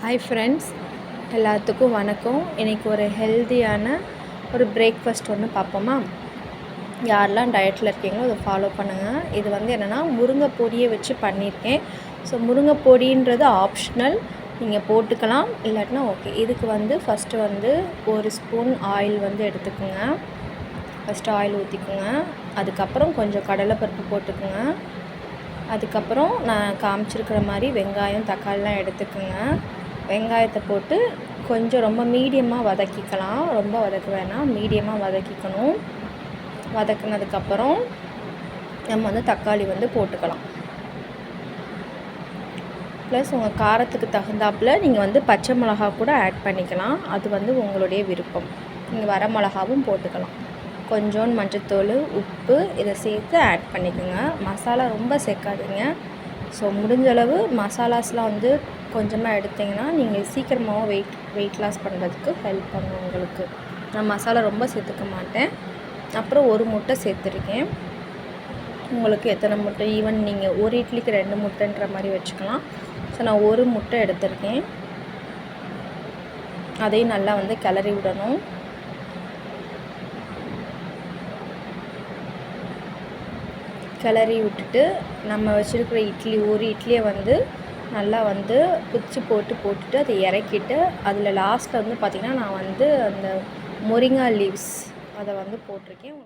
Hi friends, எல்லாத்துக்கும் வணக்கம். இன்றைக்கி ஒரு ஹெல்த்தியான ஒரு பிரேக்ஃபாஸ்ட் ஒன்று பார்ப்போமா? யாரெல்லாம் டயட்டில் இருக்கீங்களோ அதை ஃபாலோ பண்ணுங்கள். இது என்னென்னா முருங்கை பொடியை வச்சு பண்ணியிருக்கேன். ஸோ முருங்கை பொடின்றது ஆப்ஷனல், நீங்கள் போட்டுக்கலாம், இல்லாட்டினா ஓகே. இதுக்கு ஃபஸ்ட்டு ஒரு ஸ்பூன் ஆயில் எடுத்துக்கோங்க. ஃபஸ்ட்டு ஆயில் ஊற்றிக்குங்க. அதுக்கப்புறம் கொஞ்சம் கடலைப்பருப்பு போட்டுக்குங்க. அதுக்கப்புறம் நான் காமிச்சிருக்கிற மாதிரி வெங்காயம் தக்காளிலாம் எடுத்துக்கோங்க. வெங்காயத்தை போட்டு கொஞ்சம் ரொம்ப மீடியமாக வதக்கிக்கலாம். ரொம்ப வதக்க வேணாம், மீடியமாக வதக்கிக்கணும். வதக்குனதுக்கப்புறம் நம்ம தக்காளி போட்டுக்கலாம். ப்ளஸ் உங்கள் காரத்துக்கு தகுந்தாப்பில் நீங்கள் பச்சை மிளகா கூட ஆட் பண்ணிக்கலாம். அது உங்களுடைய விருப்பம். நீங்கள் வர மிளகாவும் போட்டுக்கலாம். கொஞ்சோண்டு மஞ்சத்தூள், உப்பு இதை சேர்த்து ஆட் பண்ணிக்கோங்க. மசாலா ரொம்ப சேர்க்காதீங்க. ஸோ முடிஞ்சளவு மசாலாஸ்லாம் கொஞ்சமாக எடுத்திங்கன்னா நீங்கள் சீக்கிரமாக வெயிட் லாஸ் பண்ணுறதுக்கு ஹெல்ப் பண்ணும் உங்களுக்கு. நான் மசாலா ரொம்ப சேர்த்துக்க மாட்டேன். அப்புறம் ஒரு முட்டை சேர்த்துருக்கேன். உங்களுக்கு எத்தனை முட்டை, ஈவன் நீங்கள் ஒரு இட்லிக்கு 2 முட்டைன்ற மாதிரி வச்சுக்கலாம். ஸோ நான் ஒரு முட்டை எடுத்திருக்கேன். அதையும் நல்லா கிளறி விடணும். கிளறி விட்டுட்டு நம்ம வச்சுருக்கிற ஒரு இட்லியை நல்லா குச்சி போட்டுட்டு அதை இறக்கிட்டு அதில் லாஸ்ட்டில் பார்த்திங்கன்னா நான் அந்த மொரிங்கா லீவ்ஸ் அதை போட்டிருக்கேன்.